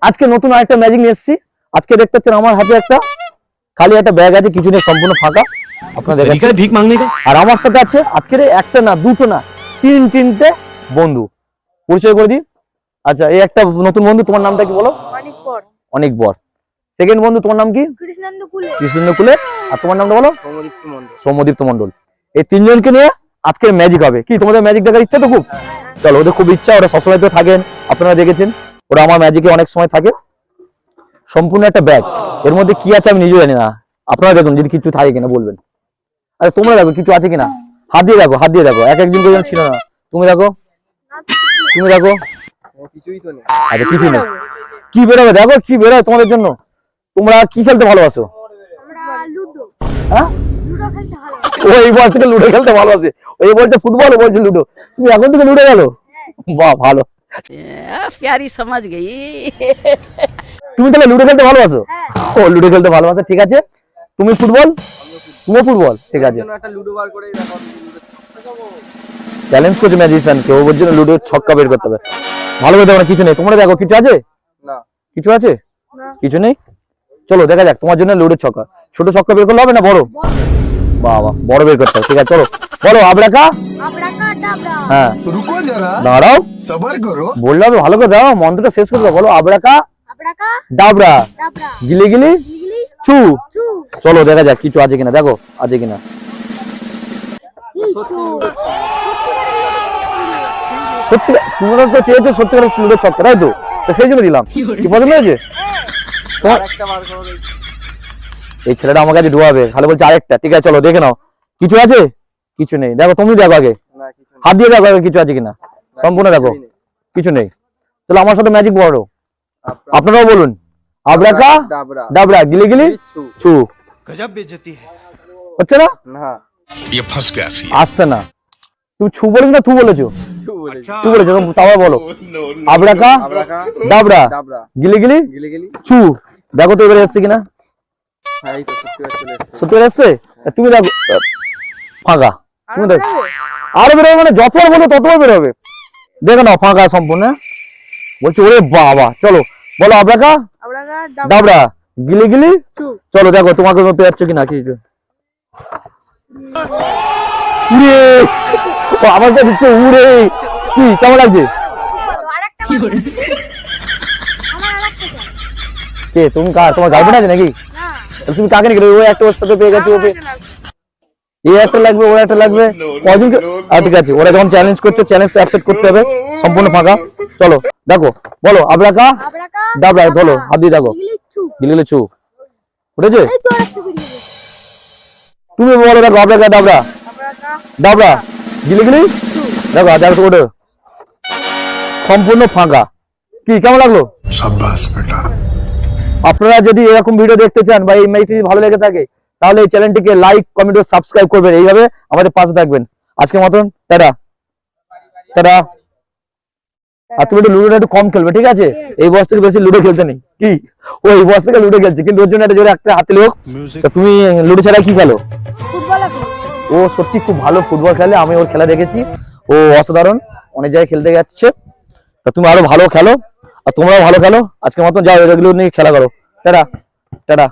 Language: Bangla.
আজকে নতুন আরেকটা ম্যাজিক নিয়ে এসেছি। আজকে দেখতে পাচ্ছেন আমার হাতে একটা খালি একটা ব্যাগ আছে, কিছু নেই, সম্পূর্ণ ফাঁকা। আপনারা দেখেন ভিক মাংনে কা। আর আমার সাথে আছে আজকে একটা না দুটো না তিনটে বন্ধু, পরিচয় করে দিই। আচ্ছা, এই একটা নতুন বন্ধু, তোমার নামটা কি বলো? অনেক বর। সেকেন্ড বন্ধু, তোমার নাম কি? কৃষ্ণেন্দু কুলে। আর তোমার নামটা বলো? সৌম্যদীপ্ত মন্ডল। এই তিনজনকে নিয়ে আজকে ম্যাজিক হবে। কি তোমাদের ম্যাজিক দেখার ইচ্ছা তো খুব? চলো, ওদের খুব ইচ্ছা, ওরা সবসময় তো থাকেন, আপনারা দেখেছেন, ওরা আমার ম্যাজিকে অনেক সময় থাকে। সম্পূর্ণ একটা ব্যাগ, এর মধ্যে কি আছে আমি নিজেও জানি না। আপনারা দেখুন যদি কিছু থাকে কিনা বলবেন। আরে তোমরা দেখো কিছু আছে কিনা, হাত দিয়ে দেখো, হাত দিয়ে দেখো, এক একজন করে ছিল না। তুমি দেখো, তুমি দেখো, কিছুই তো নেই। আচ্ছা কিছু নেই, কি বেরোবে দেখো, কি বেরোয় তোমাদের জন্য। তোমরা কি খেলতে ভালোবাসো? হ্যাঁ, ওই বল থেকে লুডো খেলতে ভালোবাসে। ওই বলছে ফুটবল, বলছে লুডো। তুমি এখন থেকে লুডো গেলো? বাহ, ভালো, प्यारी समझ गई। তুমি তাহলে লুডো খেলতে ভালোবাসো? ও লুডো খেলতে ভালোবাসো, ঠিক আছে। তুমি ফুটবল, তুমিও ফুটবল, ঠিক আছে। একটা লুডো বার করে দেখো। চ্যালেঞ্জ করছে ম্যাজিশিয়ান কে, ওর জন্য লুডো ছক্কা বের করতে হবে। ভালো করে দেখো না, কিছু নেই। তোমরা দেখো কিছু আছে? না কিছু আছে? কিছু নেই। চলো দেখা যাক, তোমার জন্য লুডোর ছক্কা। ছোট ছক্কা বের করলে হবে না, বড়? বাবা, বড় বের করতে হবে, ঠিক আছে। চলো বলো, আবরাকা। হ্যাঁ, रुको जरा দাঁড়াও, सबर करो। বললে হবে, ভালো করে দাও, মন্ত্রটা শেষ করে দাও। বলো আবরাকা ডাবরা গিলি গিলি চু। চলো দেখা যাক কিছু আছে কিনা, দেখো আছে কিনা। সত্যি তোমরা তো চেয়েছো সত্যি করে লুডোর ছক্কা, তাই তো? তো সেই জন্য দিলাম। কি পছন্দ হয়েছে? একটা বার করো। এই ছেলেটা আমার কাছে ডুবাবে, খালি বলছে আরেকটা। ঠিক আছে চলো দেখে নাও, কিছু আছে? কিছু নেই। দেখো তুমি দেখো আগে, না কিছু নেই। হাত দিয়ে দেখো আগে কিছু আছে কিনা, সম্পূর্ণ দেখো, কিছু নেই। চলো আমার সাথে ম্যাজিক বলো, আপনারাও বলুন। আবরাকা ডাবরা ডাবরা গিলি গিলি ছু। गजब बेइज्जती है। হচ্ছে না? না ये फंस गया सी। আসছে না। তুমি ছু বলেছো না থু বলেছো? কিছু বলেছি। ছু বলেছো, তাও বলো। আবরাকা আবরাকা ডাবরা ডাবরা গিলি গিলি গিলি গিলি। ছু। দেখো তো এবারে এসছে কিনা। হ্যাঁ এই তো সত্যি কথা চলে এসেছে। সত্যি করে এসছে? তুমি দেখো, ফাঁকা। তুমি দেখো, আরো বেরোবে, মানে যতবার বলো ততবার বেরোবে। দেখে নাও ফাঁকা সম্পূর্ণ। বলছি ওরে বাবা। চলো বলো আবরাকা ডাবরা গিলি গিলি। চলো দেখো তোমাকে পেয়ে যাচ্ছে কিনা। কি উড়ে, ও আমার কাছে দিচ্ছে উড়ে। কি কেমন লাগছে? কে তুমি? কার? তোমার গার্লফ্রেন্ড আছে নাকি? তুমি কাকে নিয়ে গেলে? ও একটা ওর সাথে পেয়ে গেছে, ও এই একটা লাগবে, ওর একটা লাগবে, কয়জনকে? ঠিক আছে, ওরা যখন চ্যালেঞ্জ করছে, চ্যালেঞ্জটা অ্যাকসেপ্ট করতে হবে। সম্পূর্ণ ফাঁকা। চলো দেখো, বলো আবরাকা ডাবরা, বলো হাত দিয়ে দেখো, গিলি চু। উঠেছে? তুমি বলো দেখো, আবরাকা ডাবরা ডাবরা গিলি গিলি দেখো, দেখো ওঠে, সম্পূর্ণ ফাঁকা। কি কেমন লাগলো? शाबाश बेटा। আপনারা যদি এরকম ভিডিও দেখতে চান বা এই ম্যাজিক যদি ভালো লেগে থাকে, তাহলে এই চ্যানেলটিকে লাইক, কমেন্ট ও সাবস্ক্রাইব করবেন। এইভাবে আমাদের পাশে থাকবেন। আজকের মতন টাটা টাটা। আর তুমি একটু লুডোটা একটু কম খেলবে, ঠিক আছে? এই বয়স থেকে বেশি লুডো খেলতে নেই। কি ও এই বয়স থেকে লুডো খেলছে, কিন্তু ওর জন্য একটা জোরে একটা হাতে লোক। তুমি লুডো ছাড়া কি খেলো? ও সত্যি খুব ভালো ফুটবল খেলে, আমি ওর খেলা দেখেছি, ও অসাধারণ, অনেক জায়গায় খেলতে যাচ্ছে। তা তুমি আরো ভালো খেলো, আর তোমরাও ভালো খেলো। আজকের মতন যাও, এগুলো নিয়ে খেলা করো। Tata tata.